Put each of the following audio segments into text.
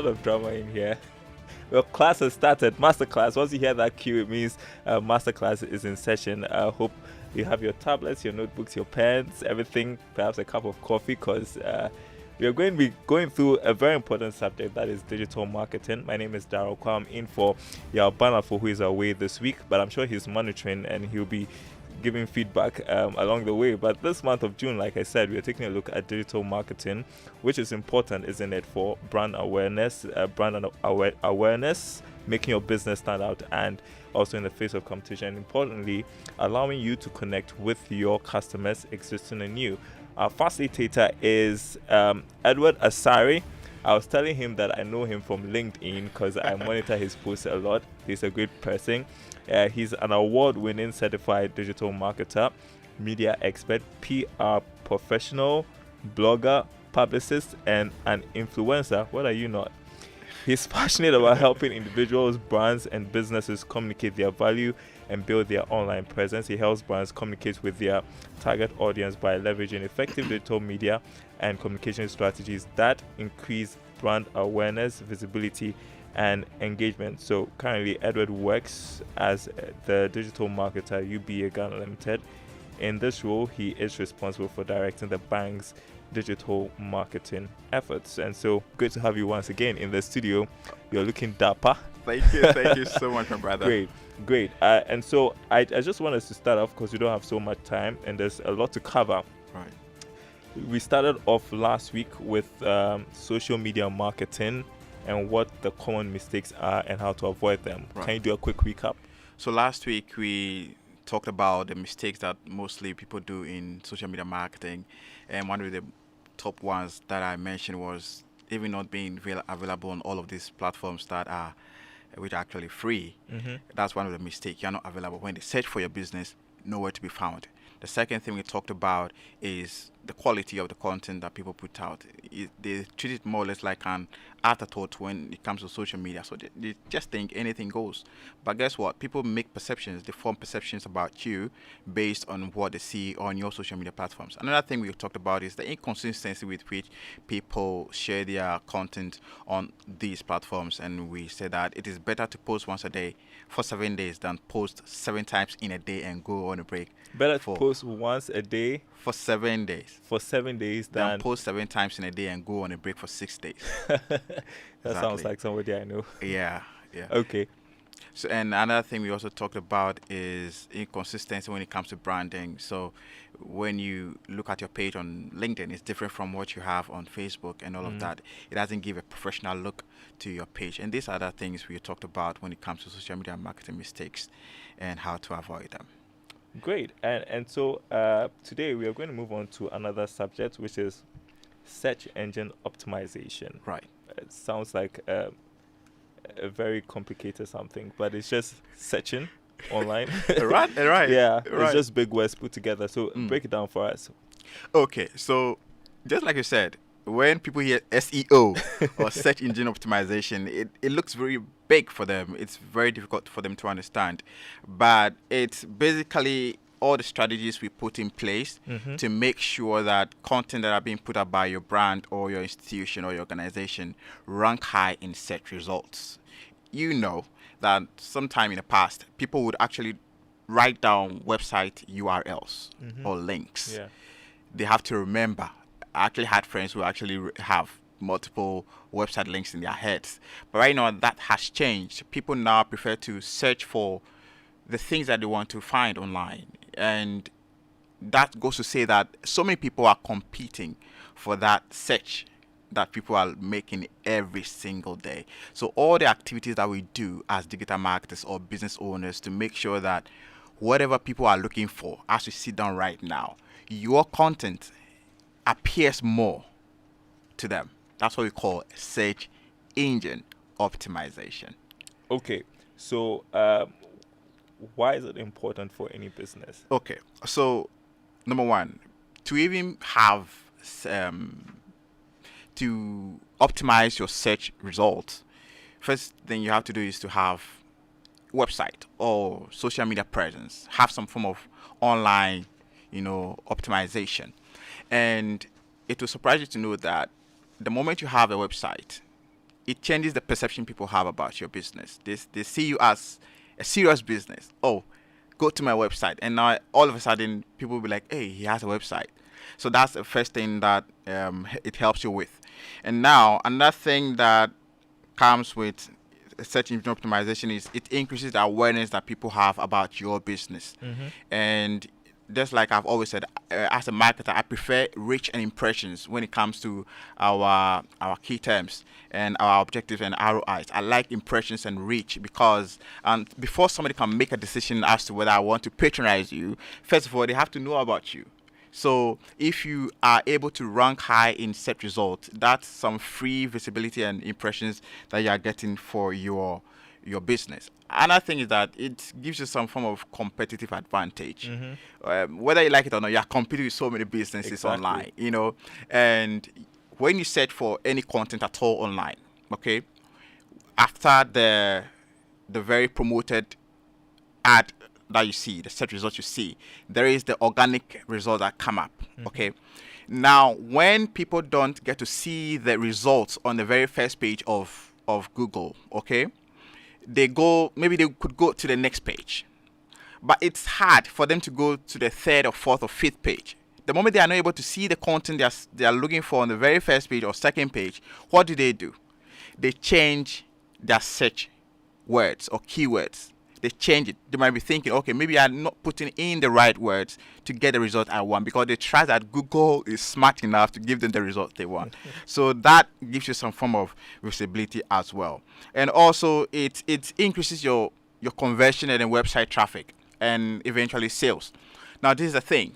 lot of drama in here. Well, class has started. Masterclass. Once you hear that cue, it means masterclass is in session. I hope you have your tablets, your notebooks, your pens, everything. Perhaps a cup of coffee, because we are going to be going through a very important subject, that is digital marketing. My name is Daryl Kwa. I'm in for Banafo, who is away this week, but I'm sure he's monitoring and he'll be giving feedback along the way. But this month of June, like I said, we are taking a look at digital marketing, which is important, isn't it, for brand awareness, awareness, making your business stand out, and also in the face of competition, and importantly, allowing you to connect with your customers, existing and new. Our facilitator is Edward Asari. I was telling him that I know him from LinkedIn because I monitor his posts a lot. He's a great person. He's an award-winning certified digital marketer, media expert, PR professional, blogger, publicist, and an influencer. What are you not? He's passionate about helping individuals, brands, and businesses communicate their value and build their online presence. He helps brands communicate with their target audience by leveraging effective digital media and communication strategies that increase brand awareness, visibility, and engagement. So currently, Edward works as the digital marketer at UBA Ghana Limited. In this role, he is responsible for directing the bank's digital marketing efforts. And so, great to have you once again in the studio. You're looking dapper. Thank you so much, my brother. Great. And so, I just want us to start off, because we don't have so much time and there's a lot to cover. Right. We started off last week with social media marketing and what the common mistakes are and how to avoid them. Right. Can you do a quick recap? So last week we talked about the mistakes that mostly people do in social media marketing, and one of the top ones that I mentioned was even not being available on all of these platforms that are which are actually free. Mm-hmm. That's one of the mistakes. You're not available when they search for your business, nowhere to be found. The second thing we talked about is the quality of the content that people put out. They treat it more or less like an afterthought when it comes to social media. So they just think anything goes. But guess what? People make perceptions. They form perceptions about you based on what they see on your social media platforms. Another thing we talked about is the inconsistency with which people share their content on these platforms. And we said that it is better to post once a day for 7 days than post 7 times in a day and go on a break. Better to post once a day for 7 days. For 7 days than post 7 times in a day and go on a break for 6 days. That sounds like somebody I know. Yeah. Okay. So, and another thing we also talked about is inconsistency when it comes to branding. So when you look at your page on LinkedIn, it's different from what you have on Facebook and all of that. It doesn't give a professional look to your page. And these are other things we talked about when it comes to social media marketing mistakes and how to avoid them. Great. And so today we are going to move on to another subject, which is search engine optimization. Right. It sounds like a very complicated something, but it's just searching online. Right. Yeah, right. It's just big words put together. So break it down for us. Okay, so just like you said, when people hear SEO or search engine optimization, it looks very big for them. It's very difficult for them to understand. But it's basically all the strategies we put in place to make sure that content that are being put up by your brand or your institution or your organization rank high in search results. You know that sometime in the past, people would actually write down website URLs or links. Yeah. They have to remember. I actually had friends who actually have multiple website links in their heads. But right now, that has changed. People now prefer to search for the things that they want to find online. And that goes to say that so many people are competing for that search that people are making every single day. So all the activities that we do as digital marketers or business owners to make sure that whatever people are looking for, as we sit down right now, your content appears more to them. That's what we call search engine optimization. Okay, so why is it important for any business? Okay, so number one, to even have to optimize your search results, first thing you have to do is to have website or social media presence, have some form of online, optimization. And it will surprise you to know that the moment you have a website, it changes the perception people have about your business. They see you as a serious business. Oh, go to my website, and now all of a sudden people will be like, hey, he has a website. So that's the first thing that it helps you with. And now another thing that comes with search engine optimization is it increases the awareness that people have about your business. And just like I've always said, as a marketer, I prefer reach and impressions when it comes to our key terms and our objectives and ROIs. I like impressions and reach because before somebody can make a decision as to whether I want to patronize you, first of all, they have to know about you. So if you are able to rank high in search results, that's some free visibility and impressions that you are getting for your business. Another thing is that it gives you some form of competitive advantage. Whether you like it or not, you are competing with so many businesses online, and when you search for any content at all online, okay, after the very promoted ad that you see, the search results you see, there is the organic results that come up. Okay, now when people don't get to see the results on the very first page of Google, okay, maybe they could go to the next page, but it's hard for them to go to the third or fourth or fifth page. The moment they are not able to see the content they are looking for on the very first page or second page, what do? They change their search words or keywords. They change it. They might be thinking, okay, maybe I'm not putting in the right words to get the result I want, because they trust that Google is smart enough to give them the result they want. So that gives you some form of visibility as well. And also it increases your conversion and then website traffic and eventually sales. Now this is the thing.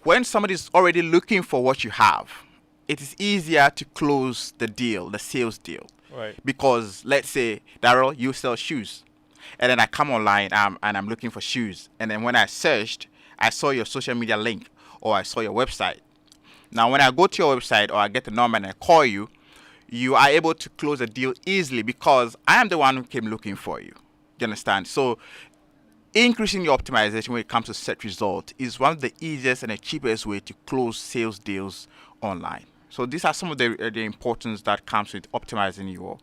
When somebody is already looking for what you have, it is easier to close the deal, the sales deal. Right. Because let's say, Daryl, you sell shoes. And then I come online and I'm looking for shoes. And then when I searched, I saw your social media link or I saw your website. Now, when I go to your website or I get the number and I call you, you are able to close a deal easily because I am the one who came looking for you. You understand? So increasing your optimization when it comes to search result is one of the easiest and the cheapest way to close sales deals online. So these are some of the importance that comes with optimizing your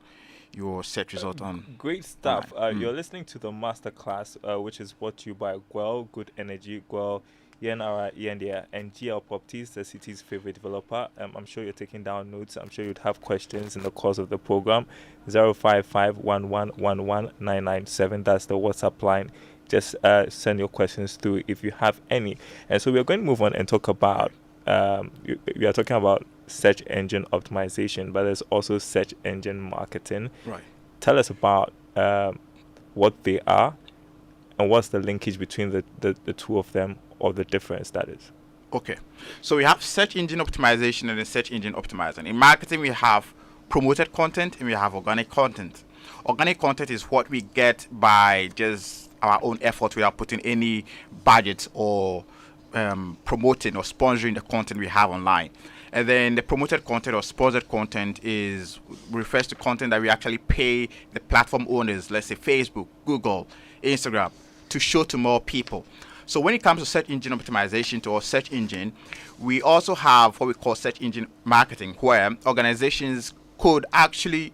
search result on. Great stuff. You're listening to the masterclass, which is brought to you by Guel, Good Energy, Guel, ENRA, ENDA, and GL Properties, the city's favorite developer. I'm sure you're taking down notes. I'm sure you'd have questions in the course of the program. 055-1111-997. That's the WhatsApp line. Just send your questions through if you have any. And so we're going to move on and talk about, we are talking about search engine optimization, but there's also search engine marketing. Right. Tell us about what they are and what's the linkage between the two of them, or the difference that is. Okay. So we have search engine optimization and then search engine optimizer. In marketing, we have promoted content and we have organic content. Organic content is what we get by just our own effort without putting any budget or promoting or sponsoring the content we have online. And then the promoted content or sponsored content refers to content that we actually pay the platform owners, let's say Facebook, Google, Instagram, to show to more people. So when it comes to search engine optimization or search engine, we also have what we call search engine marketing, where organizations could actually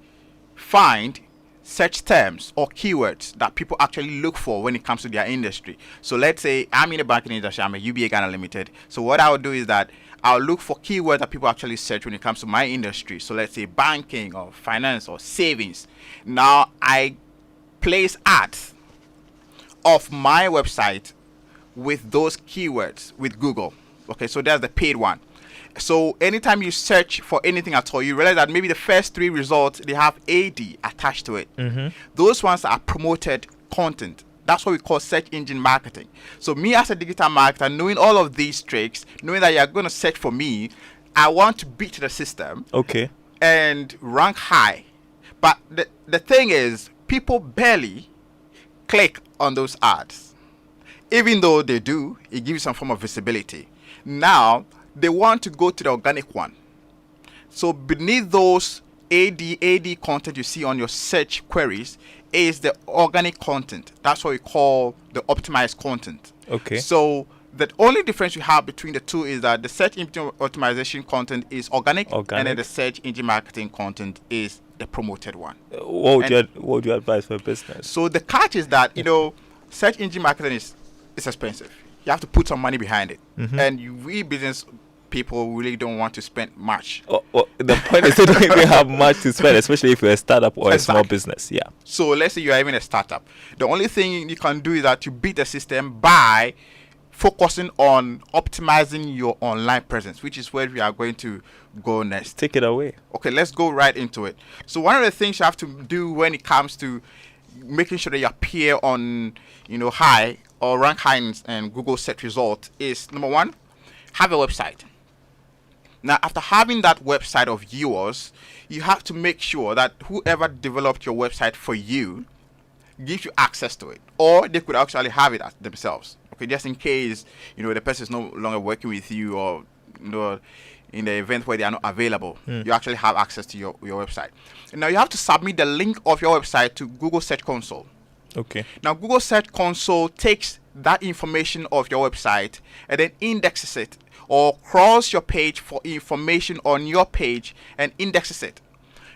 find search terms or keywords that people actually look for when it comes to their industry. So let's say I'm in the banking industry, I'm a UBA Ghana Limited. So what I would do is that I'll look for keywords that people actually search when it comes to my industry. So let's say banking or finance or savings. Now I place ads of my website with those keywords with Google. Okay, so that's the paid one. So anytime you search for anything at all, you realize that maybe the first 3 results, they have AD attached to it. Those ones are promoted content. That's what we call search engine marketing. So me as a digital marketer, knowing all of these tricks, knowing that you're going to search for me, I want to beat the system. Okay. And rank high. But the thing is, people barely click on those ads. Even though they do, it gives some form of visibility. Now, they want to go to the organic one. So beneath those AD content you see on your search queries is the organic content. That's what we call the optimized content. Okay. So The only difference you have between the two is that the search engine optimization content is organic, and then the search engine marketing content is the promoted one. What would you advise for a business? So the catch is that, search engine marketing is expensive. You have to put some money behind it. And we business people really don't want to spend much. The point is they don't even have much to spend, especially if you're a startup or a small business. Yeah. So let's say you're even a startup. The only thing you can do is that you beat the system by focusing on optimizing your online presence, which is where we are going to go next. Take it away. Okay, let's go right into it. So one of the things you have to do when it comes to making sure that you appear on, high or rank high in Google search results is, number one, have a website. Now, after having that website of yours, you have to make sure that whoever developed your website for you gives you access to it, or they could actually have it themselves. Okay, just in case the person is no longer working with you, or in the event where they are not available, you actually have access to your website. And now you have to submit the link of your website to Google Search Console. Okay. Now Google Search Console takes that information of your website and then indexes it, or crawls your page for information on your page and indexes it.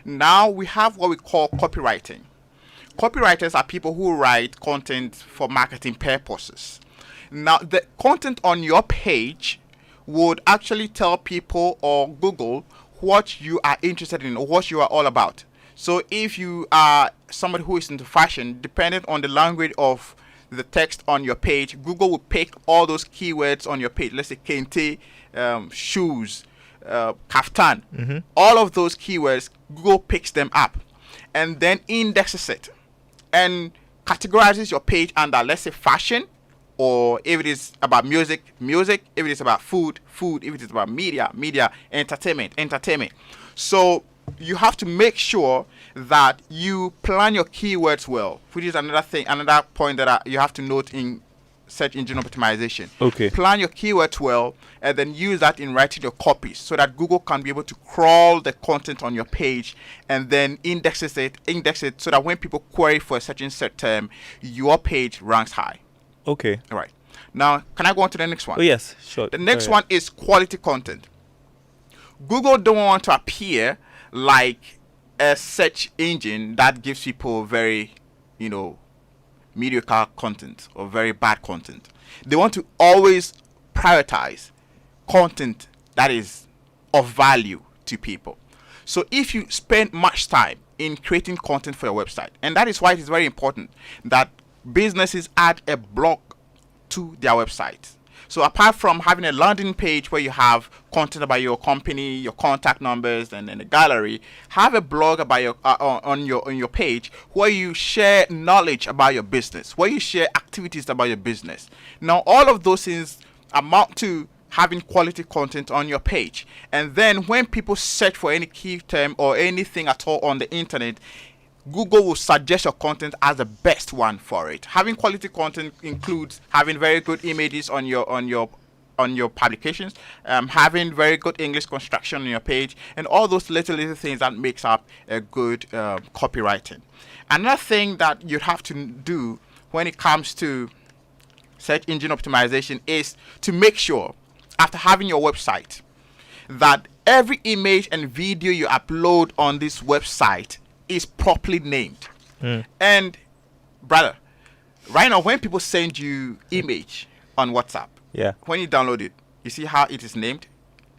Now we have what we call copywriting. Copywriters are people who write content for marketing purposes. Now, the content on your page would actually tell people or Google what you are interested in or what you are all about. So if you are somebody who is into fashion, depending on the language of the text on your page, Google will pick all those keywords on your page. Let's say kente, shoes, kaftan. All of those keywords, Google picks them up and then indexes it and categorizes your page under, let's say, fashion, or if it is about music, if it is about food, if it is about media, entertainment. So you have to make sure that you plan your keywords well, which is another point that you have to note in search engine optimization. Okay. Plan your keywords well, and then use that in writing your copies so that Google can be able to crawl the content on your page and then index it so that when people query for a certain search term, your page ranks high. Okay. All right. Now, can I go on to the next one? Oh, yes, sure. The next one is quality content. Google don't want to appear like a search engine that gives people very, mediocre content or very bad content. They want to always prioritize content that is of value to people. So if you spend much time in creating content for your website, and that is why it is very important that businesses add a blog to their website. So apart from having a landing page where you have content about your company, your contact numbers, and then a gallery, have a blog about your on your page where you share knowledge about your business, where you share activities about your business. Now all of those things amount to having quality content on your page. And then when people search for any key term or anything at all on the internet, Google will suggest your content as the best one for it. Having quality content includes having very good images on your publications, having very good English construction on your page, and all those little things that makes up a good copywriting. Another thing that you have to do when it comes to search engine optimization is to make sure, after having your website, that every image and video you upload on this website is properly named. And brother, right now when people send you image on WhatsApp, when you download it, you see how it is named?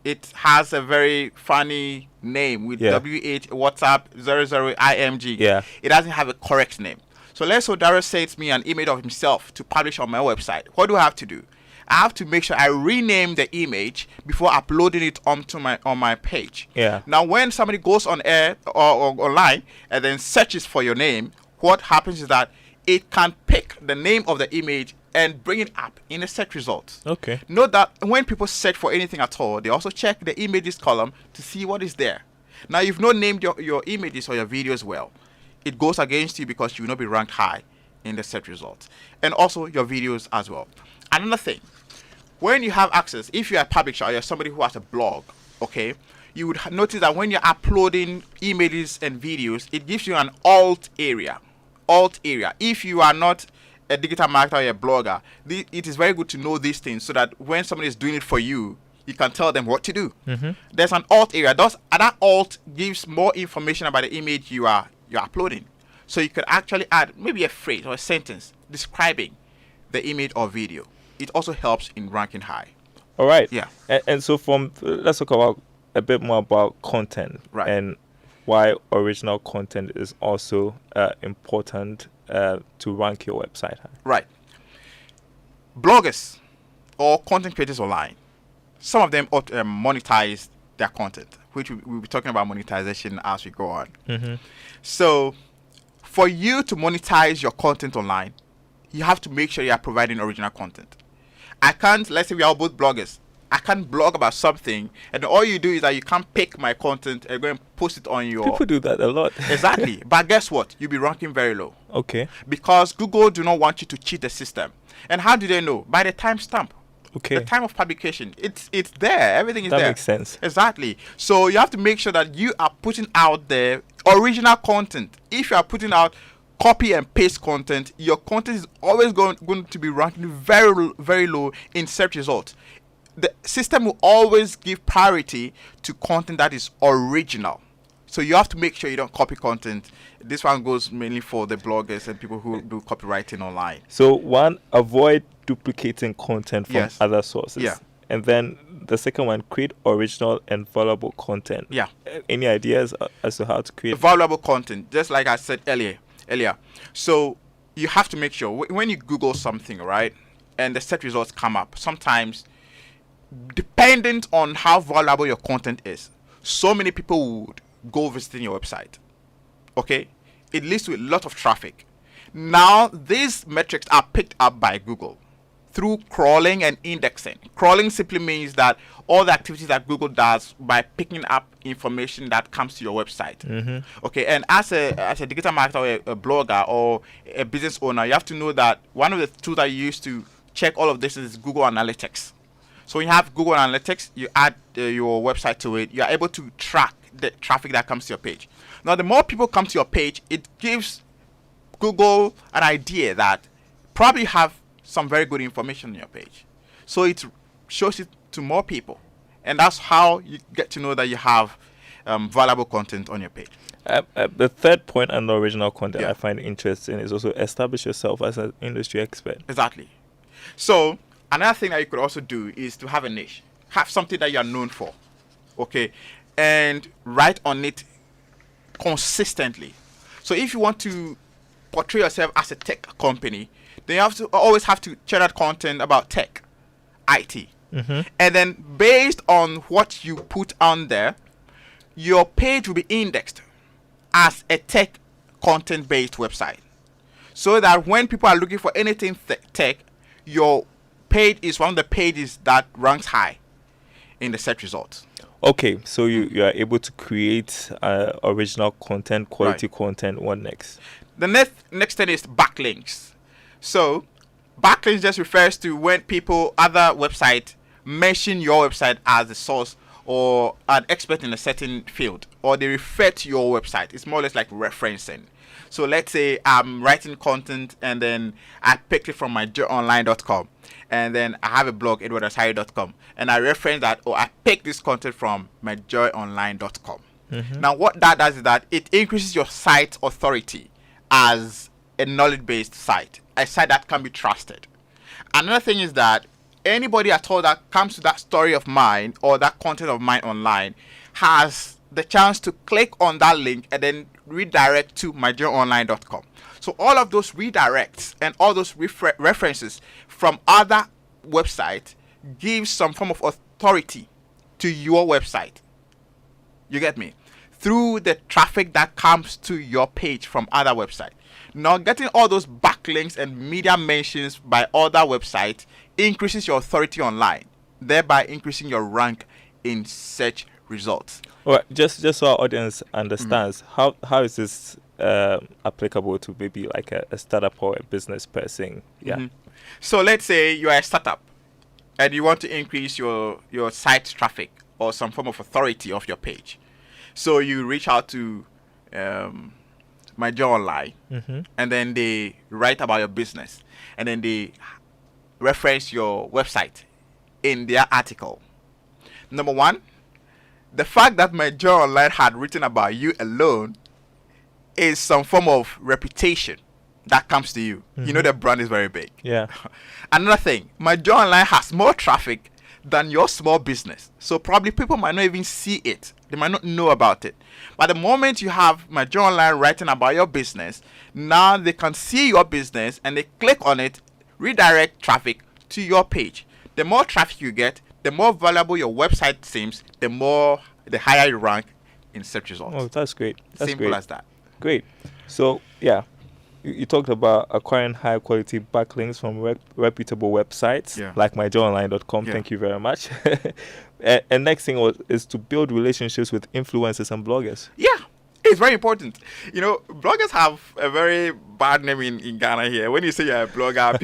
It has a very funny name with WH WhatsApp 00IMG. It doesn't have a correct name. So let's say Dara sends me an image of himself to publish on my website. What do I have to do? I have to make sure I rename the image before uploading it onto my page. Now, when somebody goes on air or online and then searches for your name, what happens is that it can pick the name of the image and bring it up in the search results. Okay. Note that when people search for anything at all, they also check the images column to see what is there. Now, you've not named your images or your videos well. It goes against you because you will not be ranked high in the search results. And also your videos as well. Another thing, when you have access, if you're a publisher or you're somebody who has a blog, okay, you would notice that when you're uploading images and videos, it gives you an alt area. If you are not a digital marketer or a blogger, it is very good to know these things so that when somebody is doing it for you, you can tell them what to do. There's an alt area. That alt gives more information about the image you're uploading. So you could actually add maybe a phrase or a sentence describing the image or video. It also helps in ranking high. All right. Yeah. And so let's talk about a bit more about content. Right. And why original content is also important to rank your website high. Right. Bloggers or content creators online, some of them monetize their content, which we'll be talking about monetization as we go on. So for you to monetize your content online, you have to make sure you are providing original content. Let's say we are both bloggers. I can't blog about something, and all you do is that you can't pick my content and go and post it on your... People do that a lot. Exactly. But guess what? You'll be ranking very low. Okay. Because Google do not want you to cheat the system. And how do they know? By the timestamp. Okay. The time of publication. It's there. Everything is there. That makes sense. Exactly. So you have to make sure that you are putting out the original content. If you are putting out copy and paste content, your content is always going to be ranking very, very low in search results. The system will always give priority to content that is original. So you have to make sure you don't copy content. This one goes mainly for the bloggers and people who do copywriting online. So one, avoid duplicating content from Yes. other sources. Yeah. And then the second one, create original and valuable content. Yeah. Any ideas as to how to create Valuable content, just like I said earlier. So you have to make sure when you Google something, right, and the search results come up, sometimes dependent on how valuable your content is, so many people would go visiting your website. Okay? It leads to a lot of traffic. Now, these metrics are picked up by Google through crawling and indexing. Crawling simply means that all the activities that Google does by picking up information that comes to your website. Okay, and as a digital marketer or a blogger or a business owner, you have to know that one of the tools that you use to check all of this is Google Analytics. So when you have Google Analytics, you add your website to it, you are able to track the traffic that comes to your page. Now, the more people come to your page, it gives Google an idea that probably have some very good information on your page. So it shows it to more people. And that's how you get to know that you have valuable content on your page. The third point under original content Yeah. I find interesting is also establish yourself as an industry expert. Exactly. So another thing that you could also do is to have a niche. Have something that you are known for. Okay. And write on it consistently. So if you want to portray yourself as a tech company, then you always have to share that content about tech, IT. And then based on what you put on there, your page will be indexed as a tech content-based website. So that when people are looking for anything tech, your page is one of the pages that ranks high in the search results. Okay, so you are able to create original content, quality content. What next? The next thing is backlinks. So backlinks just refers to when other websites mention your website as the source or an expert in a certain field, or they refer to your website. It's more or less like referencing. So let's say I'm writing content and then I picked it from myjoyonline.com, and then I have a blog, edwardasari.com, and I reference that, I picked this content from myjoyonline.com. Now what that does is that it increases your site's authority as a knowledge-based site, a site that can be trusted. Another thing is that anybody at all that comes to that story of mine or that content of mine online has the chance to click on that link and then redirect to myjoyonline.com. So all of those redirects and all those references from other websites give some form of authority to your website. You get me? Through the traffic that comes to your page from other websites. Now, getting all those backlinks and media mentions by other websites increases your authority online, thereby increasing your rank in search results. All right, just so our audience understands, how is this applicable to maybe like a startup or a business person? Yeah. So let's say you are a startup and you want to increase your site traffic or some form of authority of your page. So you reach out to My Job Online, Mm-hmm. and then they write about your business, and then they reference your website in their article. Number one, the fact that My Job Online had written about you alone is some form of reputation that comes to you. You know Mhm. the brand is very big. Yeah. Another thing, My Job Online has more traffic than your small business. So probably people might not even see it. They might not know about it. But the moment you have My Job Online writing about your business, now they can see your business and they click on it, redirect traffic to your page. The more traffic you get, the more valuable your website seems, the higher you rank in search results. Oh, that's great. That's Simple great. as that. Great. So, yeah, you talked about acquiring high quality backlinks from reputable websites Yeah. like myjournalline.com. Yeah. Thank you very much. And next thing is to build relationships with influencers and bloggers. Yeah, it's very important. You know, bloggers have a very bad name in Ghana here. When you say you're a blogger,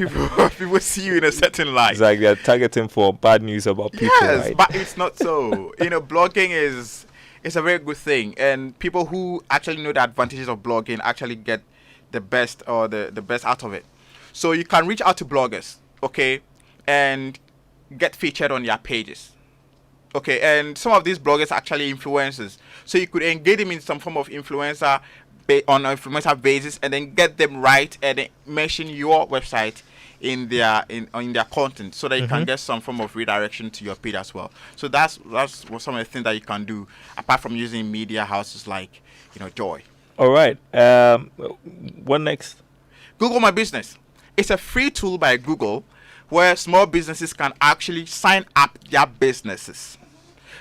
people see you in a certain light. It's like they're targeting for bad news about people, Yes, right? but it's not so. You know, blogging is a very good thing, and people who actually know the advantages of blogging actually get the best or the best out of it. So you can reach out to bloggers, okay, and get featured on their pages. Okay, and some of these bloggers are actually influencers. So you could engage them in some form of on an influencer basis, and then get them right and then mention your website in their content, so that you can get some form of redirection to your page as well. So that's what some of the things that you can do apart from using media houses like Joy. All right. What next? Google My Business. It's a free tool by Google where small businesses can actually sign up their businesses.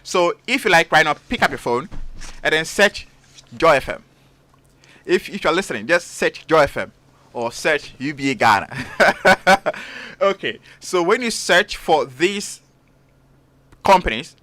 So if you like right now, pick up your phone and then search Joy FM. If you're listening, just search Joy FM or search UBA Ghana. Okay, so when you search for these companies,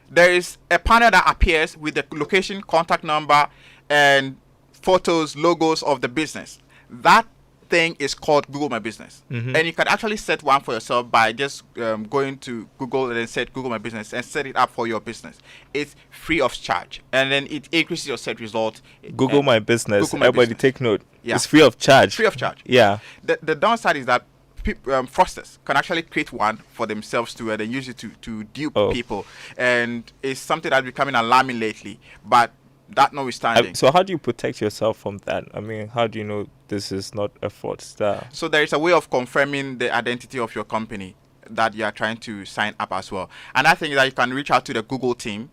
there is a panel that appears with the location, contact number, and photos, logos of the business. That thing is called Google My Business. And you can actually set one for yourself by just going to Google and then set Google My Business and set it up for your business. It's free of charge, and then it increases your search result. Google My Business. Google My Everybody Business. take note. Yeah. It's free of charge. Free of charge. Yeah. The downside is that fraudsters can actually create one for themselves too, and then use it to dupe people, and it's something that's becoming alarming lately. But that notwithstanding, So how do you protect yourself from that? I mean, how do you know this is not a fraudster? so there is a way of confirming the identity of your company that you are trying to sign up as well. And I think that you can reach out to the Google team.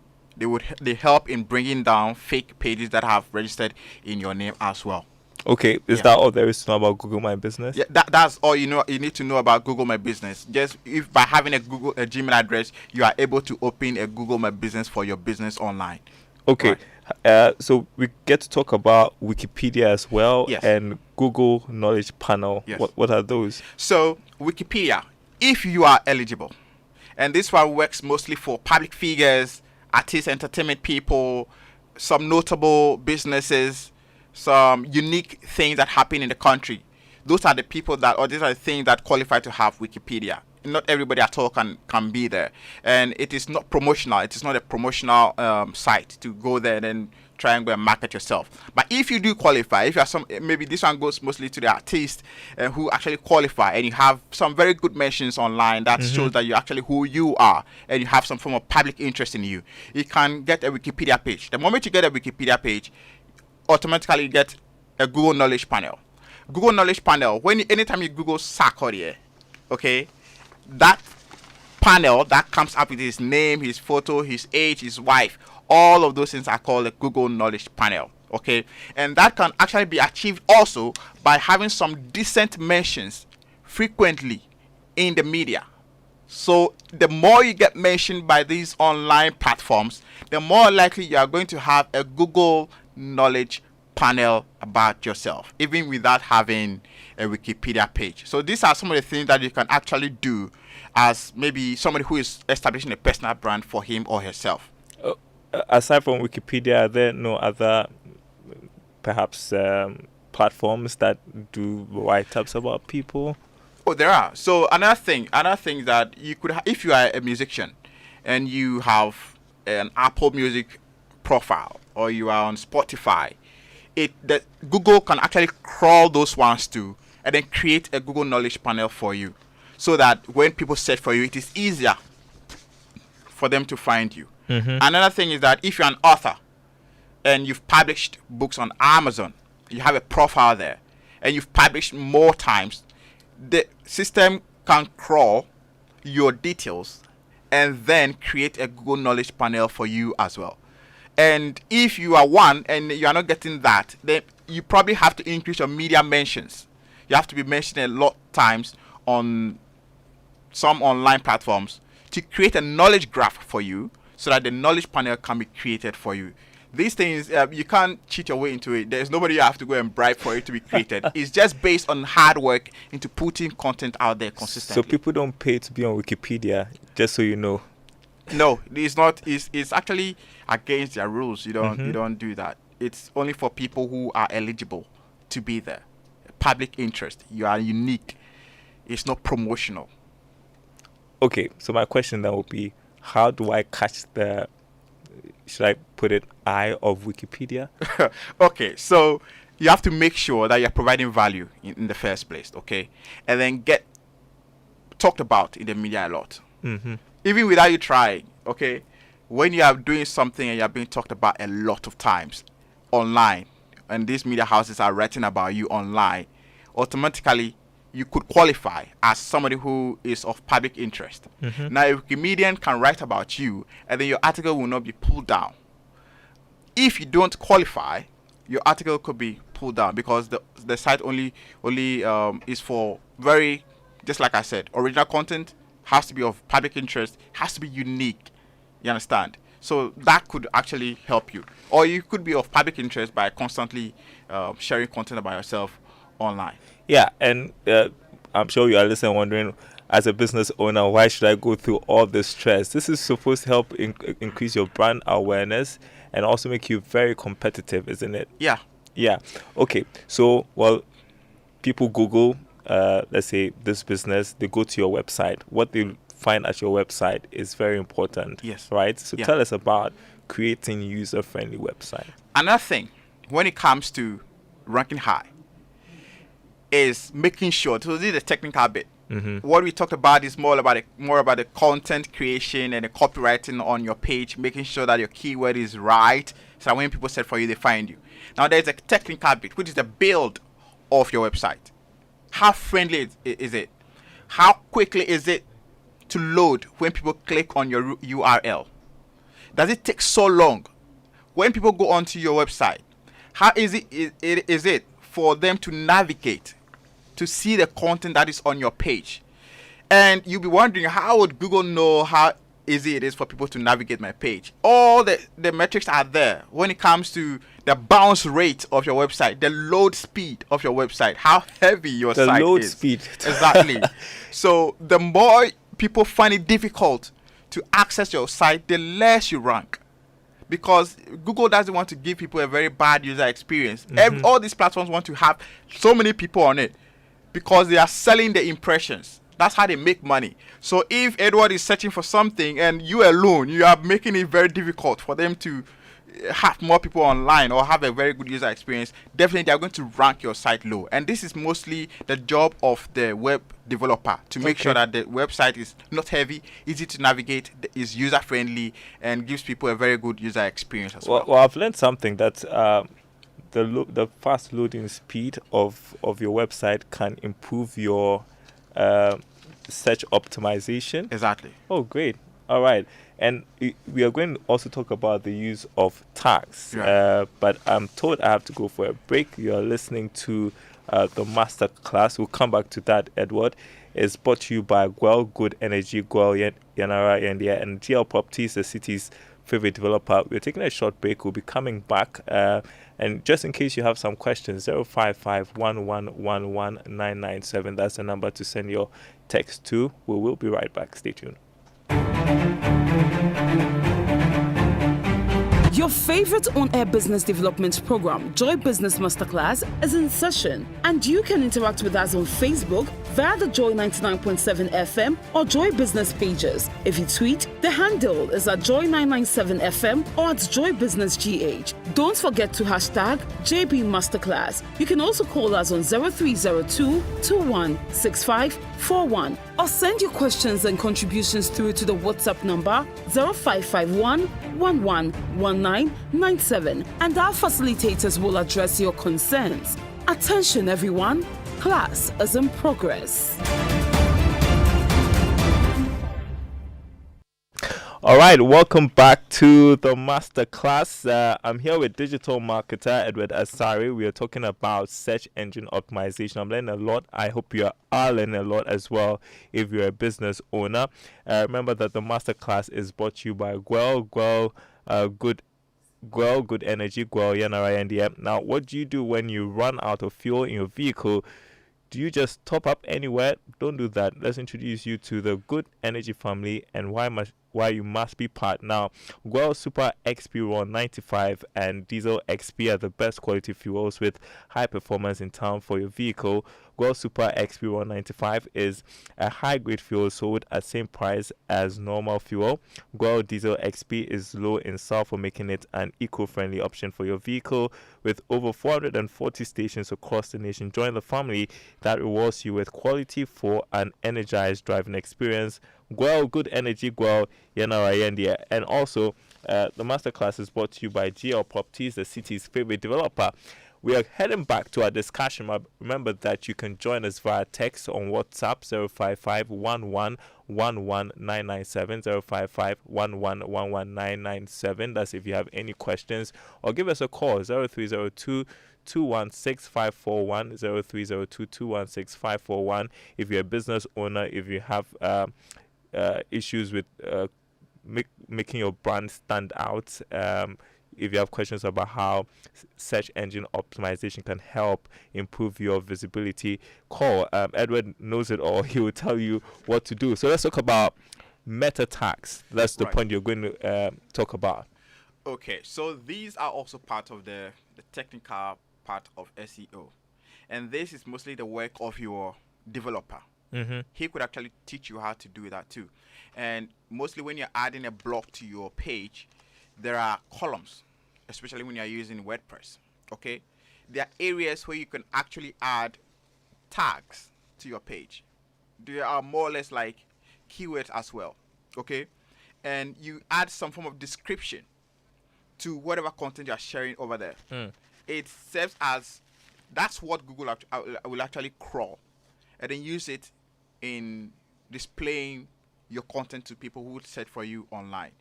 They help in bringing down fake pages that have registered in your name as well. Okay, is that all there is to know about Google My Business? Yeah, that's all you need to know about Google My Business. Just if by having a Gmail address, you are able to open a Google My Business for your business online. Okay. Right. So we get to talk about Wikipedia as well, Yes. and Google Knowledge Panel. Yes. What are those? So Wikipedia, if you are eligible, and this one works mostly for public figures, artists, entertainment people, some notable businesses, some unique things that happen in the country. Those are the people these are the things that qualify to have Wikipedia. Not everybody at all can be there, and it is not promotional. It is not a promotional site to go there and then try and go and market yourself. But if you do qualify, if you are maybe this one goes mostly to the artists who actually qualify, and you have some very good mentions online that shows that you're actually who you are, and you have some form of public interest in you, you can get a Wikipedia page. The moment you get a Wikipedia page, automatically you get a Google Knowledge Panel. Google Knowledge Panel, anytime you Google Sarkodie, okay, that panel that comes up with his name, his photo, his age, his wife, all of those things are called a Google Knowledge Panel, okay? And that can actually be achieved also by having some decent mentions frequently in the media. So the more you get mentioned by these online platforms, the more likely you are going to have a Google Knowledge Panel about yourself, even without having a Wikipedia page. So these are some of the things that you can actually do as maybe somebody who is establishing a personal brand for him or herself. Aside from Wikipedia, are there no other perhaps platforms that do write-ups about people? Oh, there are. So another thing that you could if you are a musician and you have an Apple Music profile, or you are on Spotify, that Google can actually crawl those ones too, and then create a Google Knowledge Panel for you, so that when people search for you, it is easier for them to find you. Another thing is that if you're an author and you've published books on Amazon, you have a profile there, and you've published more times, the system can crawl your details and then create a Google Knowledge Panel for you as well. And if you are one and you are not getting that, then you probably have to increase your media mentions. You have to be mentioned a lot times on some online platforms to create a knowledge graph for you, so that the knowledge panel can be created for you. These things, you can't cheat your way into it. There's nobody you have to go and bribe for it to be created. It's just based on hard work into putting content out there consistently. So people don't pay to be on Wikipedia, just so you know. No, it's not. It's actually against their rules. You don't do that. It's only for people who are eligible to be there. Public interest. You are unique. It's not promotional. Okay, so my question then would be, how do I catch the, should I put it, eye of Wikipedia? Okay, so you have to make sure that you're providing value in the first place, okay? And then get talked about in the media a lot. Even without you trying, okay? When you are doing something and you're being talked about a lot of times online, and these media houses are writing about you online, automatically you could qualify as somebody who is of public interest. Now, a Wikimedian can write about you, and then your article will not be pulled down. If you don't qualify, your article could be pulled down, because the site only is for very, just like I said, original content, has to be of public interest, has to be unique. You understand? So that could actually help you. Or you could be of public interest by constantly sharing content about yourself online. Yeah, and I'm sure you are listening wondering, as a business owner, why should I go through all this stress? This is supposed to help increase your brand awareness and also make you very competitive, isn't it? Yeah. Yeah. Okay. So, well, people Google, let's say, this business, they go to your website. What they find at your website is very important. Yes. Right? So tell us about creating user-friendly website. Another thing, when it comes to ranking high, is making sure, so this is the technical bit. What we talked about is more about the content creation and the copywriting on your page, making sure that your keyword is right, so that when people search for you, they find you. Now, there's a technical bit, which is the build of your website. How friendly is it? How quickly is it to load when people click on your URL? Does it take so long? When people go onto your website, how easy is it for them to navigate, to see the content that is on your page? And you'll be wondering, how would Google know how easy it is for people to navigate my page? All the metrics are there when it comes to the bounce rate of your website, the load speed of your website, how heavy your site is. The load speed. Exactly. So the more people find it difficult to access your site, the less you rank. Because Google doesn't want to give people a very bad user experience. All these platforms want to have so many people on it, because they are selling the impressions. That's how they make money. So if Edward is searching for something and you alone, you are making it very difficult for them to have more people online or have a very good user experience, definitely they are going to rank your site low. And this is mostly the job of the web developer, to make sure that the website is not heavy, easy to navigate, is user friendly, and gives people a very good user experience as well. Well, I've learned something that the fast loading speed of your website can improve your search optimization. Exactly. Oh, great. All right. And we are going to also talk about the use of tags. Yeah. But I'm told I have to go for a break. You're listening to the master class. We'll come back to that, Edward. It's brought to you by Gwel Good Energy, Gwel Yanara Yandia, and GL Properties, the city's favorite developer. We're taking a short break. We'll be coming back. And just in case you have some questions, 055-1111-997. That's the number to send your text to. We will be right back. Stay tuned. Your favorite on-air business development program, Joy Business Masterclass, is in session, and you can interact with us on Facebook, via the Joy 99.7 FM or Joy Business pages. If you tweet, the handle is at Joy 997 FM or at Joy Business GH. Don't forget to hashtag JB Masterclass. You can also call us on 0302 216541 or send your questions and contributions through to the WhatsApp number 0551 111997, and our facilitators will address your concerns. Attention everyone, class is in progress. All right, welcome back to the masterclass. I'm here with digital marketer Edward Asari. We are talking about search engine optimization. I'm learning a lot. I hope you are learning a lot as well if you're a business owner. Remember that the masterclass is brought to you by Good Energy, Gwell, Yanara. Now, what do you do when you run out of fuel in your vehicle? Do you just top up anywhere? Don't do that. Let's introduce you to the Good Energy family and why you must be part. Now, Gwell Super XP Raw 95 and Diesel XP are the best quality fuels with high performance in town for your vehicle. Gwell Super XP Raw 95 is a high-grade fuel sold at same price as normal fuel. Gwell Diesel XP is low in sulfur, making it an eco-friendly option for your vehicle. With over 440 stations across the nation, join the family that rewards you with quality for an energized driving experience. Gwell, Good Energy, Gwell, Yanara. And also, the masterclass is brought to you by GL Properties, the city's favorite developer. We are heading back to our discussion. Remember that you can join us via text on WhatsApp 055 1111997 055 1111997. That's if you have any questions, or give us a call 0302 216 0302 216 if you're a business owner, if you have issues with making your brand stand out, if you have questions about how search engine optimization can help improve your visibility, call. Edward knows it all. He will tell you what to do. So let's talk about meta tags. That's the point you're going to talk about. Okay, so these are also part of the technical part of SEO. And this is mostly the work of your developer. Mm-hmm. He could actually teach you how to do that too. And mostly when you're adding a block to your page, there are columns, especially when you're using WordPress. Okay, there are areas where you can actually add tags to your page. They are more or less like keywords as well. Okay, and you add some form of description to whatever content you're sharing over there. It serves as, that's what Google will actually crawl and then use it in displaying your content to people who would search for you online.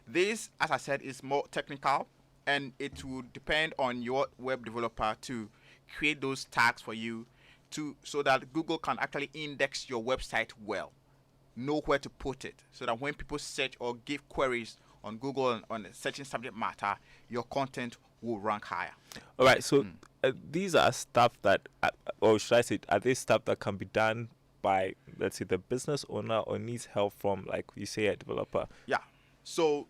This, as I said, is more technical, and it will depend on your web developer to create those tags for you so that Google can actually index your website well, know where to put it, so that when people search or give queries on Google on a certain subject matter, your content will rank higher. All right, so these are stuff that, or should I say, are they stuff that can be done by, let's say, the business owner, or needs help from, like you say, a developer? Yeah. So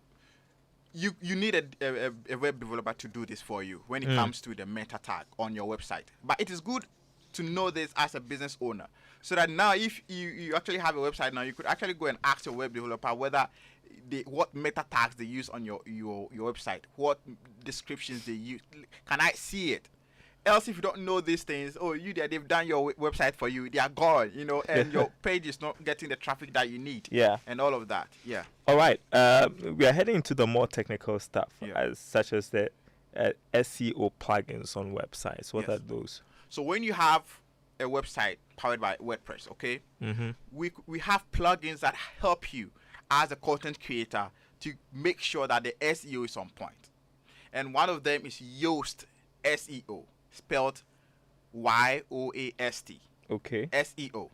you need a web developer to do this for you when it comes to the meta tag on your website. But it is good to know this as a business owner, so that now if you actually have a website now, you could actually go and ask your web developer whether what meta tags they use on your website, what descriptions they use. Can I see it? Else, if you don't know these things, they've done your website for you, they are gone, and your page is not getting the traffic that you need. Yeah. And all of that. Yeah. All right. We are heading into the more technical stuff, such as the SEO plugins on websites. What are those? So when you have a website powered by WordPress, okay, we have plugins that help you as a content creator to make sure that the SEO is on point. And one of them is Yoast SEO, spelled YOAST. Okay. SEO.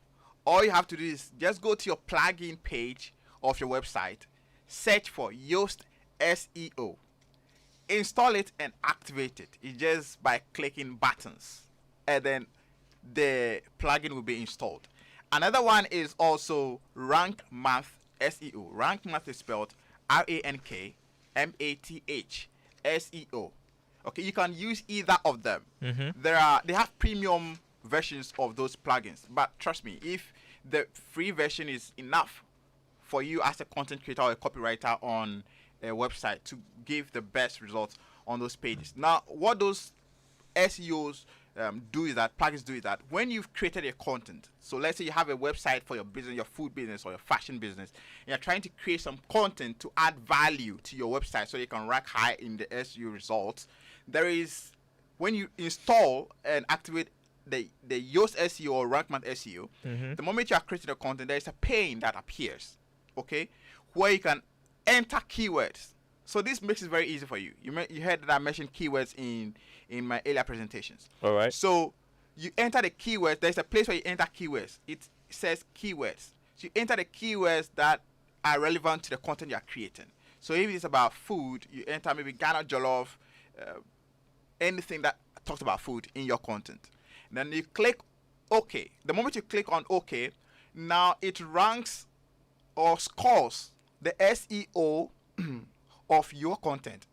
All you have to do is just go to your plugin page of your website, search for Yoast SEO, install it and activate it. It's just by clicking buttons, and then the plugin will be installed. Another one is also Rank Math SEO. Rank Math is spelled RANKMATH SEO. Okay, you can use either of them. They have premium versions of those plugins. But trust me, if the free version is enough for you as a content creator or a copywriter on a website to give the best results on those pages. Now, what those SEOs do is that plugins do is that when you've created a content, so let's say you have a website for your business, your food business or your fashion business, and you're trying to create some content to add value to your website so you can rank high in the SEO results. There is, when you install and activate the Yoast SEO or Rank Math SEO, the moment you are creating a content, there is a pane that appears, okay, where you can enter keywords. So this makes it very easy for you. You heard that I mentioned keywords in my earlier presentations. All right. So you enter the keywords. There's a place where you enter keywords. It says keywords. So you enter the keywords that are relevant to the content you are creating. So if it's about food, you enter maybe Ghana Jollof, anything that talks about food in your content. And then you click OK. The moment you click on OK, now it ranks or scores the SEO of your content,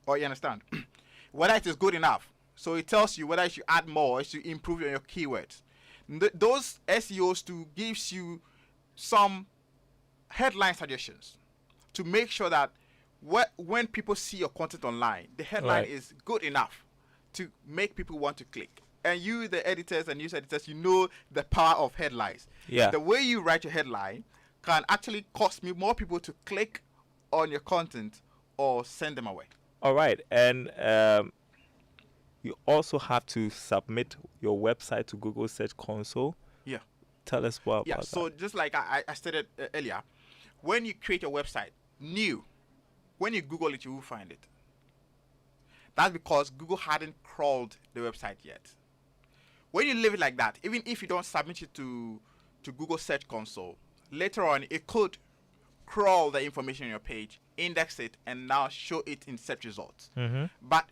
or you understand whether it is good enough. So it tells you whether you should add more, you should improve on your keywords. Those SEOs too gives you some headline suggestions to make sure that when people see your content online, the headline is good enough to make people want to click. And you, the editors and news editors, you know the power of headlines. Yeah. The way you write your headline can actually cause me more people to click on your content or send them away. All right. And you also have to submit your website to Google Search Console. Yeah. Tell us what about so that. just like I stated earlier, when you create your website new, when you Google it, you will find it. That's because Google hadn't crawled the website yet. When you leave it like that, even if you don't submit it to Google Search Console, later on it could crawl the information on your page, index it, and now show it in search results. But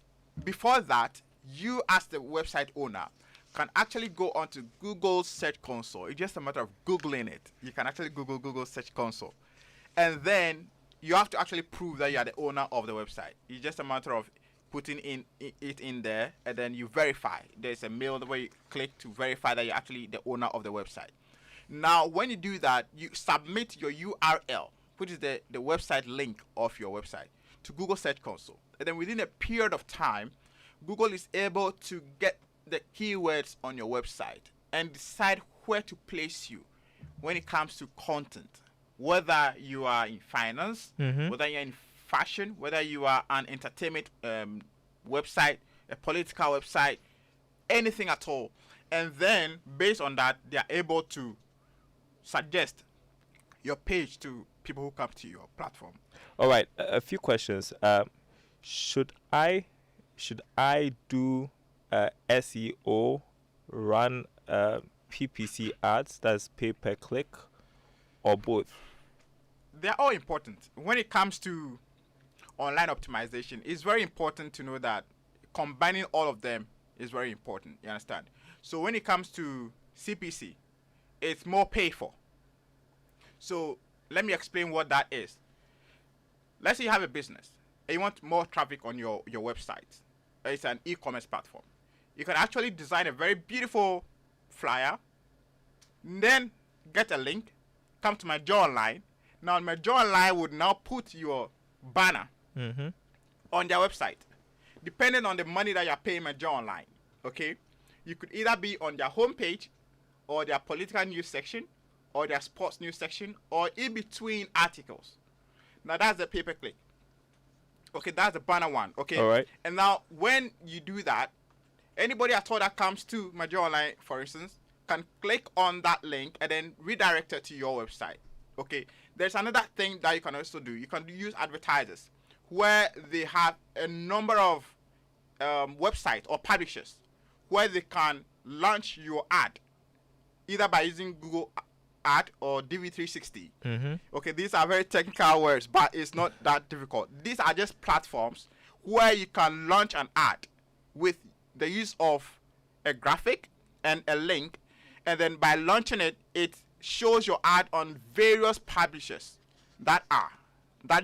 before that, you as the website owner can actually go onto Google Search Console. It's just a matter of Googling it. You can actually Google Search Console. And then you have to actually prove that you are the owner of the website. It's just a matter of putting it in there, and then you verify. There's a mail where you click to verify that you're actually the owner of the website. Now, when you do that, you submit your URL, which is the website link of your website, to Google Search Console. And then within a period of time, Google is able to get the keywords on your website and decide where to place you when it comes to content. Whether you are in finance, whether you're in fashion, whether you are an entertainment website, a political website, anything at all. And then, based on that, they are able to suggest your page to people who come to your platform. All right, a few questions. Should I do SEO, run PPC ads, that's pay per click, or both? They're all important. When it comes to online optimization, it's very important to know that combining all of them is very important. You understand? So when it comes to CPC, it's more pay for. So let me explain what that is. Let's say you have a business and you want more traffic on your website. It's an e-commerce platform. You can actually design a very beautiful flyer, then get a link, come to my Joy Online. Now my Joy Online would now put your banner on their website, depending on the money that you're paying my Joy Online. Okay, you could either be on their homepage, or their political news section, or their sports news section, or in between articles. Now that's the pay-per-click. Okay, that's the banner one. Okay. All right. And now when you do that, anybody at all that comes to my Joy Online, for instance, can click on that link and then redirect it to your website. Okay. There's another thing that you can also do. You can use advertisers, where they have a number of websites or publishers where they can launch your ad, either by using Google Ad or DV360. Okay, these are very technical words, but it's not that difficult. These are just platforms where you can launch an ad with the use of a graphic and a link, and then by launching it, it shows your ad on various publishers that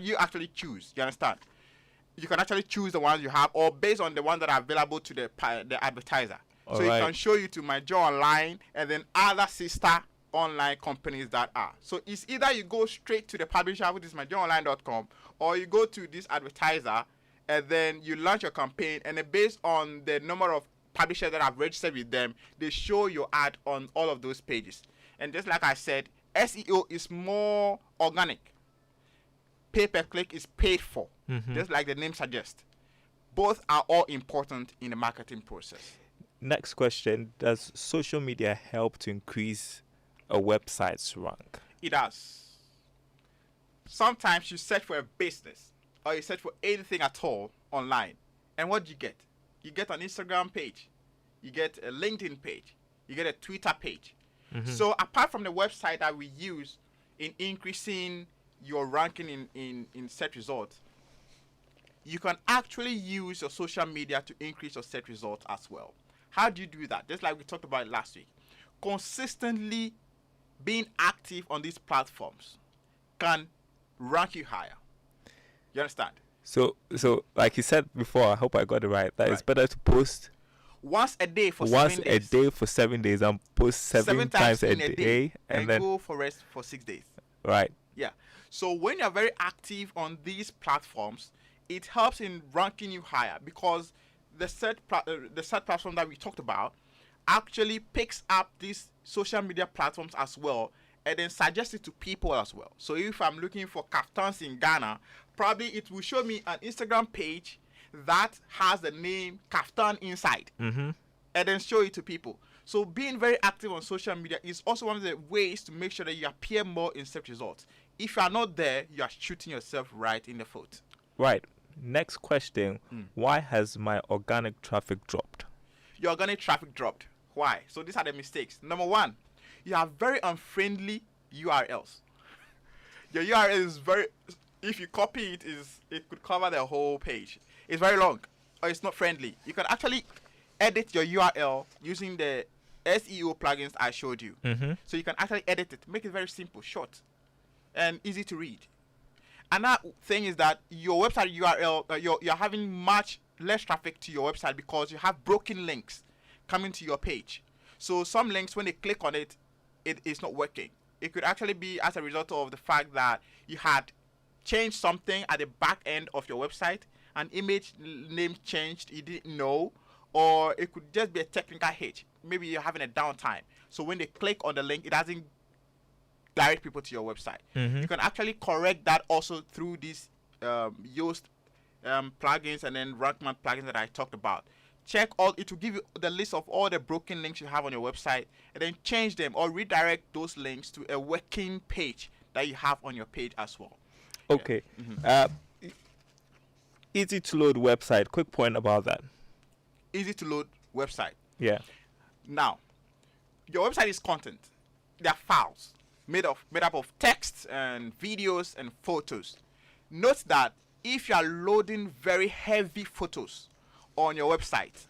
you actually choose. You understand? You can actually choose the ones you have, or based on the ones that are available to the advertiser. All so right. it can show you to My Joy Online and then other sister online companies that are. So it's either you go straight to the publisher, which is myjoyonline.com, or you go to this advertiser and then you launch your campaign, and then based on the number of publishers that have registered with them, they show your ad on all of those pages. And just like I said, SEO is more organic. Pay per click is paid for, just like the name suggests. Both are all important in the marketing process. Next question: does social media help to increase a website's rank? It does. Sometimes you search for a business or you search for anything at all online, and what do you get? You get an Instagram page, you get a LinkedIn page, you get a Twitter page. So apart from the website that we use in increasing your ranking in search results, you can actually use your social media to increase your search results as well. How do you do that? Just like we talked about last week. Consistently being active on these platforms can rank you higher. You understand? So like you said before, I hope I got it right. That it's better to post once a day for once 7 a days. day for 7 days and post seven times a day, and then go for rest for 6 days. right. Yeah. So when you're very active on these platforms, it helps in ranking you higher because the search platform that we talked about actually picks up these social media platforms as well and then suggests it to people as well. So if I'm looking for kaftans in Ghana, probably it will show me an Instagram page that has the name Kaftan inside and then show it to people. So being very active on social media is also one of the ways to make sure that you appear more in search results. If you are not there, you are shooting yourself right in the foot. Right. Next question: why has my organic traffic dropped? Your organic traffic dropped. Why? So these are the mistakes. Number one, you have very unfriendly URLs. Your URL is very, if you copy it, it could cover the whole page. It's very long or it's not friendly. You can actually edit your URL using the SEO plugins I showed you. So you can actually edit it, make it very simple, short, and easy to read. Another thing is that your website URL, you're having much less traffic to your website because you have broken links coming to your page. So some links, when they click on it, it is not working. It could actually be as a result of the fact that you had changed something at the back end of your website, an image name changed, you didn't know, or it could just be a technical hitch. Maybe you're having a downtime. So when they click on the link, it doesn't direct people to your website. You can actually correct that also through these Yoast plugins and then Rankman plugins that I talked about. Check all, it will give you the list of all the broken links you have on your website, and then change them or redirect those links to a working page that you have on your page as well. Okay. Easy to load website. Quick point about that. Easy to load website. Yeah. Now, your website is content. They are files made up of text and videos and photos. Note that if you are loading very heavy photos on your website,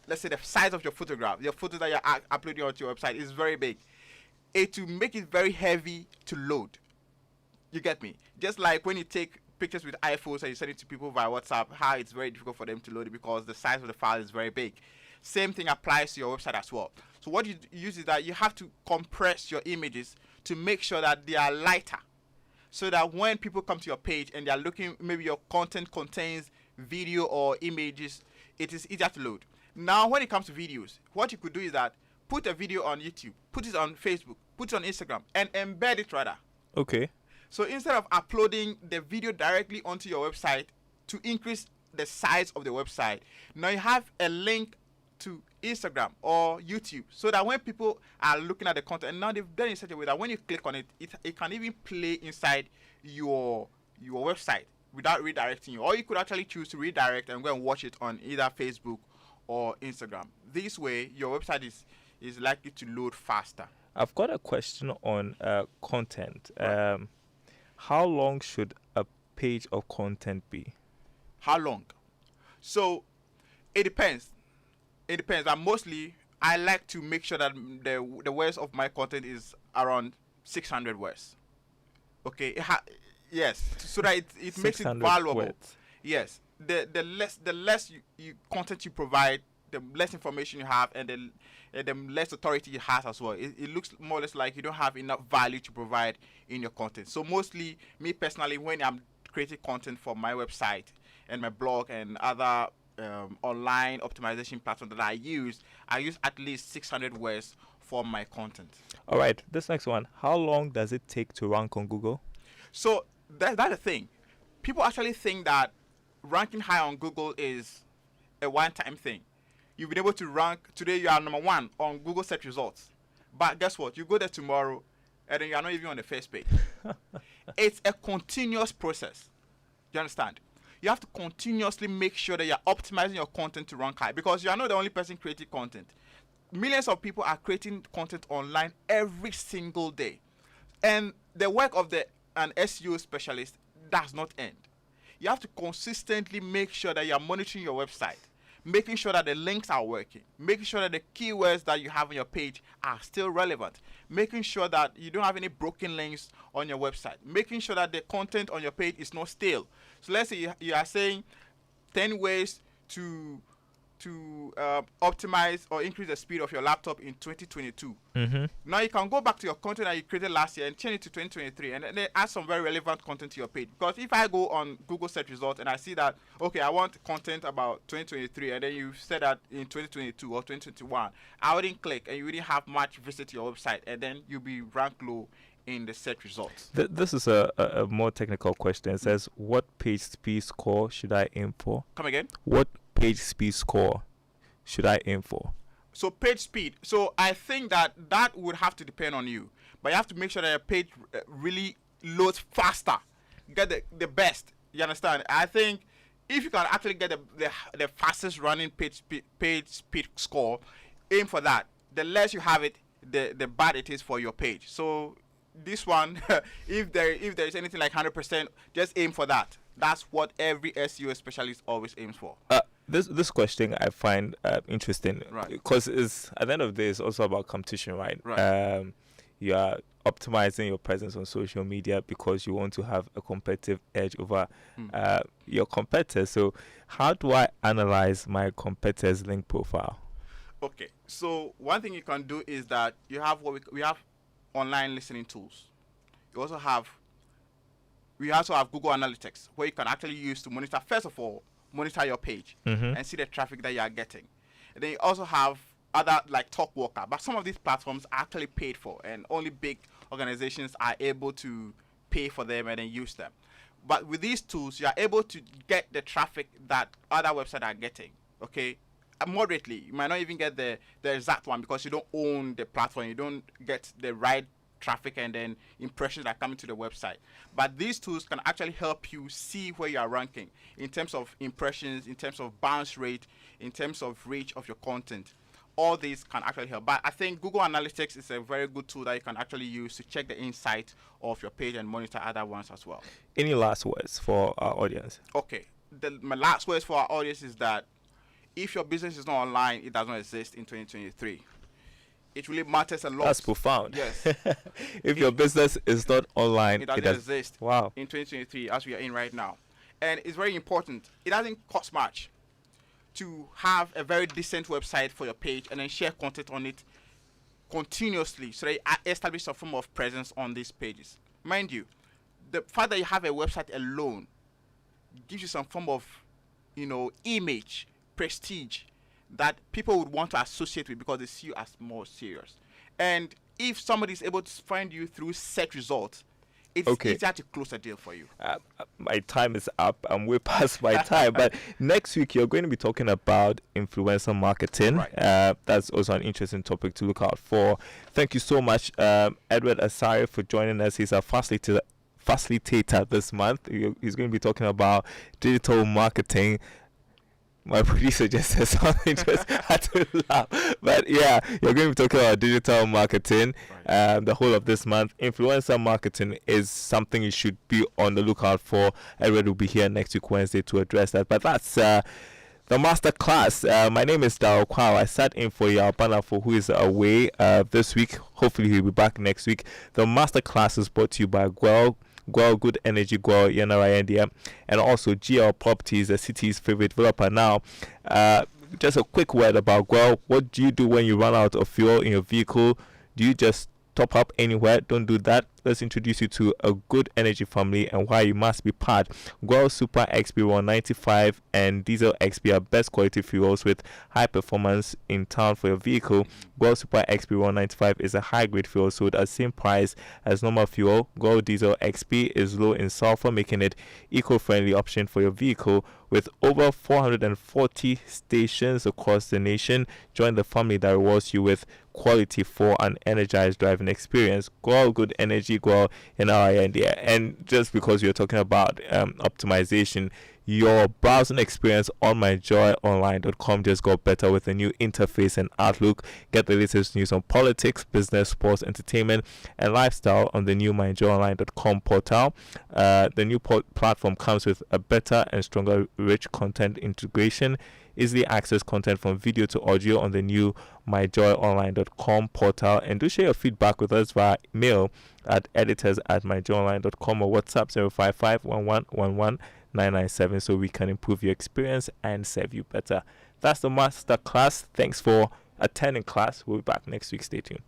let's say the size of your photograph, your photos that you're uploading onto your website is very big, it will make it very heavy to load. You get me? Just like when you take pictures with iPhones and you send it to people via WhatsApp, how it's very difficult for them to load it because the size of the file is very big. Same thing applies to your website as well. So what you use is that you have to compress your images to make sure that they are lighter, so that when people come to your page and they are looking, maybe your content contains video or images, it is easier to load. Now when it comes to videos, what you could do is that put a video on YouTube, put it on Facebook, put it on Instagram, and embed it rather. Okay. So instead of uploading the video directly onto your website to increase the size of the website, now you have a link to Instagram or YouTube, so that when people are looking at the content, and now they've done it in such a way that when you click on it, it can even play inside your website without redirecting you. Or you could actually choose to redirect and go and watch it on either Facebook or Instagram. This way, your website is likely to load faster. I've got a question on content. How long should a page of content be? How long? So it depends. It depends. And mostly, I like to make sure that the words of my content is around 600 words. Okay. Yes. So that it makes it valuable. Words. Yes. The less content you provide, the less information you have, and the less authority it has as well. It looks more or less like you don't have enough value to provide in your content. So mostly, me personally, when I'm creating content for my website and my blog and other online optimization platform that I use at least 600 words for my content. All right, this next one. How long does it take to rank on Google? So that's the thing. People actually think that ranking high on Google is a one-time thing. You've been able to rank today. You are number 1 on Google search results, but guess what? You go there tomorrow, and then you are not even on the first page. It's a continuous process. You understand? You have to continuously make sure that you're optimizing your content to rank high, because you are not the only person creating content. Millions of people are creating content online every single day, and the work of an SEO specialist does not end. You have to consistently make sure that you're monitoring your website, making sure that the links are working, making sure that the keywords that you have on your page are still relevant, making sure that you don't have any broken links on your website, making sure that the content on your page is not stale. So let's say you are saying 10 ways to optimize or increase the speed of your laptop in 2022. Now you can go back to your content that you created last year and change it to 2023, and then add some very relevant content to your page. Because if I go on Google search results and I see that, okay, I want content about 2023, and then you said that in 2022 or 2021, I wouldn't click, and you wouldn't have much visit to your website, and then you'll be ranked low in the search results. This is a more technical question. It says, what page speed score should I aim for? Come again? What page speed score should I aim for? So page speed. So I think that would have to depend on you, but you have to make sure that your page really loads faster. Get the best. You understand? I think if you can actually get the fastest running page speed score, aim for that. The less you have it, the bad it is for your page. So this one, if there is anything like 100%, just aim for that. That's what every SEO specialist always aims for. This question I find interesting, right? Because it's at the end of the day, it's also about competition, right? Right. You are optimizing your presence on social media because you want to have a competitive edge over your competitors. So, how do I analyze my competitor's link profile? Okay, so one thing you can do is that you have we have online listening tools. We also have Google Analytics, where you can actually use to monitor, first of all, monitor your page and see the traffic that you are getting. And then you also have other like TalkWalker, but some of these platforms are actually paid for, and only big organizations are able to pay for them and then use them. But with these tools, you are able to get the traffic that other websites are getting, okay? Moderately. You might not even get the exact one because you don't own the platform. You don't get the right traffic and then impressions that are coming to the website. But these tools can actually help you see where you are ranking in terms of impressions, in terms of bounce rate, in terms of reach of your content. All these can actually help. But I think Google Analytics is a very good tool that you can actually use to check the insight of your page and monitor other ones as well. Any last words for our audience? Okay. My last words for our audience is that if your business is not online, it does not exist in 2023. It really matters a lot. That's profound. Yes. If your business is not online, it doesn't exist. Wow. In 2023, as we are in right now. And it's very important. It doesn't cost much to have a very decent website for your page and then share content on it continuously so that you establish some form of presence on these pages. Mind you, the fact that you have a website alone gives you some form of, image, prestige that people would want to associate with because they see you as more serious. And if somebody is able to find you through search results, it's easier to close a deal for you. My time is up. I'm way past my time. But next week, you're going to be talking about influencer marketing. Right. That's also an interesting topic to look out for. Thank you so much, Edward Asare, for joining us. He's a facilitator this month. He's going to be talking about digital marketing. My producer just said something, just had to laugh. But yeah, you're going to be talking about digital marketing the whole of this month. Influencer marketing is something you should be on the lookout for. Edward will be here next week, Wednesday, to address that. But that's the master class. My name is Dao Kwao. I sat in for Yalbana, for who is away this week. Hopefully he'll be back next week. The master class is brought to you by Guel, Good Energy, Guel, India, and also GL Properties, the city's favorite developer now. just a quick word about Guel. What do you do when you run out of fuel in your vehicle? Do you just top up anywhere? Don't do that. Let's introduce you to a good energy family and why you must be part. Guel Super XP 195 and Diesel XP are best quality fuels with high performance in town for your vehicle. Guel Super XP 195 is a high grade fuel sold at the same price as normal fuel. Guel Diesel XP is low in sulfur, making it eco-friendly option for your vehicle. With over 440 stations across the nation, join the family that rewards you with quality for an energized driving experience. Guel Good Energy, Guel in our India. And just because you're talking about optimization, your browsing experience on myjoyonline.com just got better with a new interface and outlook. Get the latest news on politics, business, sports, entertainment, and lifestyle on the new myjoyonline.com portal. The new platform comes with a better and stronger rich content integration. Easily access content from video to audio on the new myjoyonline.com portal. And do share your feedback with us via mail at editors@myjoyonline.com or WhatsApp 055 1111 997 so we can improve your experience and serve you better. That's the master class. Thanks for attending class. We'll be back next week. Stay tuned.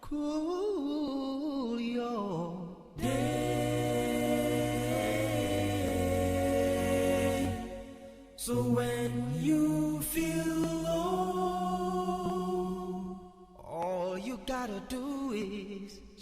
Cool your day. So when you feel low, all you gotta do is